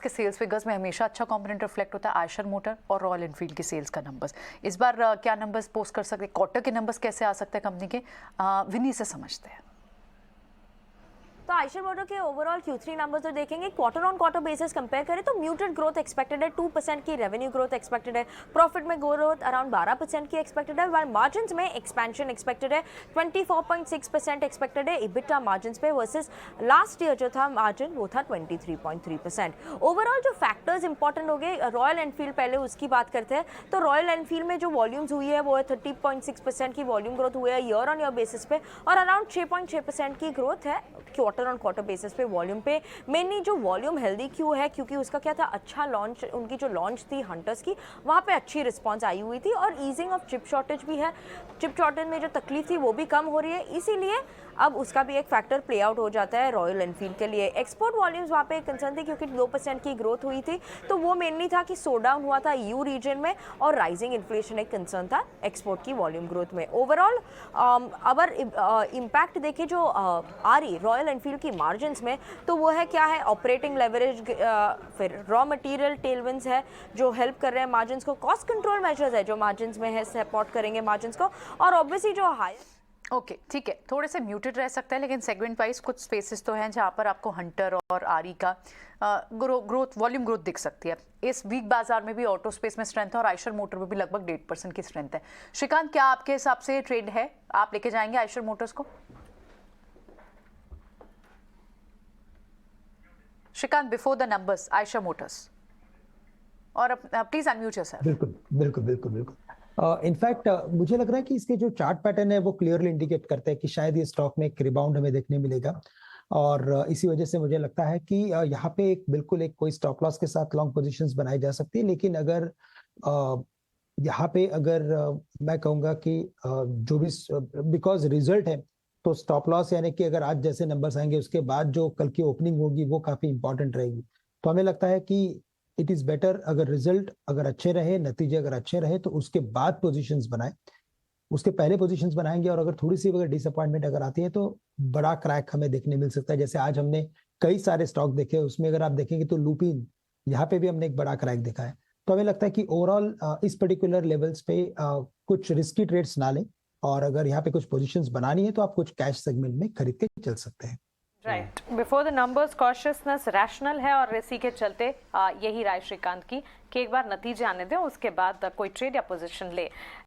के sales figures में हमेशा अच्छा कंपोनेंट रिफ्लेक्ट होता है आयशर मोटर और रॉयल एनफील्ड के सेल्स का नंबर्स। इस बार क्या नंबर्स पोस्ट कर सकते हैं, क्वार्टर के नंबर्स कैसे आ सकते हैं कंपनी के, विनी से समझते हैं। तो आयशर मोटर के ओवरऑल Q3 नंबर्स जो देखेंगे quarter on quarter basis compare करें तो म्यूटेड ग्रोथ एक्सपेक्टेड है, 2% की रेवेन्यू ग्रोथ एक्सपेक्टेड है, प्रॉफिट में ग्रोथ अराउंड 12% की एक्सपेक्टेड है, वाइल मार्जिन्स में एक्सपेंशन एक्सपेक्टेड है, 24.6% एक्सपेक्टेड है इबिटा मार्जिन्स पे वर्सेस लास्ट ईयर जो था मार्जिन वो था 23.3%। ओवरऑल जो फैक्टर्स इंपॉर्टेंट हो गए, रॉयल एनफील्ड पहले उसकी बात करते हैं तो रॉयल एनफील्ड में जो वॉल्यूम्स हुई है वो है 30.6% की वॉल्यूम ग्रोथ हुई है ईयर ऑन ईयर बेसिस पे और अराउंड 6.6% की ग्रोथ है क्वार्टर ऑन क्वार्टर बेसिस पे वॉल्यूम पे। मेनली जो वॉल्यूम हेल्दी क्यों है, क्योंकि उसका क्या था, अच्छा लॉन्च, उनकी जो लॉन्च थी हंटर्स की वहाँ पे अच्छी रिस्पांस आई हुई थी और ईजिंग ऑफ चिप शॉर्टेज भी है, चिप शॉर्टेज में जो तकलीफ थी वो भी कम हो रही है, इसीलिए अब उसका भी एक फैक्टर प्ले आउट हो जाता है रॉयल एनफील्ड के लिए। एक्सपोर्ट वॉल्यूम्स वहाँ पे एक कंसर्न थी क्योंकि 2% की ग्रोथ हुई थी, तो वो मेनली था कि स्लो डाउन हुआ था ईयू रीजन में और राइजिंग इन्फ्लेशन एक कंसर्न था एक्सपोर्ट की वॉल्यूम ग्रोथ में। ओवरऑल अगर इम्पैक्ट देखें जो आ रही रॉयल एनफील्ड की मार्जिन्स में तो वो है क्या है, ऑपरेटिंग लेवरेज, फिर रॉ मटेरियल टेलविंड्स है जो हेल्प कर रहे हैं मार्जिन्स को, कॉस्ट कंट्रोल मेजर्स है जो मार्जिन्स में है सपोर्ट करेंगे मार्जिन्स को, और ऑब्वियसली जो हाई ओके ठीक है, थोड़े से म्यूटेड रह सकता है लेकिन सेगमेंट वाइज कुछ स्पेसेस तो हैं जहाँ पर आपको हंटर और आरी का ग्रोथ वॉल्यूम ग्रोथ दिख सकती है। इस वीक बाजार में भी ऑटो स्पेस में स्ट्रेंथ है और आयशर मोटर में भी लगभग 1.5% की स्ट्रेंथ है। श्रीकांत, क्या आपके हिसाब से ट्रेड है, आप लेके जाएंगे आयशर मोटर्स को? Shrikant, before the numbers Eicher Motors, और प्लीज अनम्यूट योरसेल्फ। बिल्कुल बिल्कुल बिल्कुल बिल्कुल। इनफैक्ट मुझे लग रहा है कि इसके जो चार्ट पैटर्न है वो क्लियरली इंडिकेट करते हैं कि शायद ये स्टॉक में एक रिबाउंड हमें देखने मिलेगा और इसी वजह से मुझे लगता है कि यहाँ पे एक बिल्कुल एक कोई स्टॉप लॉस के साथ लॉन्ग पोजीशंस बनाई जा सकती है, लेकिन अगर यहाँ पे अगर मैं कहूँगा कि जो भी बिकॉज रिजल्ट है तो स्टॉप लॉस यानी कि अगर आज जैसे नंबर्स आएंगे उसके बाद जो कल की ओपनिंग होगी वो काफी इंपॉर्टेंट रहेगी। तो हमें लगता है कि इट इज बेटर अगर रिजल्ट अगर अच्छे रहे, नतीजे अगर अच्छे रहे तो उसके बाद पोजीशंस बनाए, उसके पहले पोजीशंस बनाएंगे और अगर थोड़ी सी अगर डिसअपॉइंटमेंट अगर आती है तो बड़ा क्रैक हमें देखने मिल सकता है। जैसे आज हमने कई सारे स्टॉक देखे, उसमें अगर आप देखेंगे तो लुपिन, यहाँ पे भी हमने एक बड़ा क्रैक देखा है। तो हमें लगता है कि ओवरऑल इस पर्टिकुलर लेवल्स पे कुछ रिस्की ट्रेड्स ना लें और अगर यहाँ पे कुछ पोजीशंस बनानी है तो आप कुछ कैश सेगमेंट में खरीद के चल सकते हैं। Right, before the numbers consciousness rational है और इसी के चलते यही राय श्रीकांत की कि एक बार नतीजे आने दें उसके बाद कोई ट्रेड या पोजीशन ले।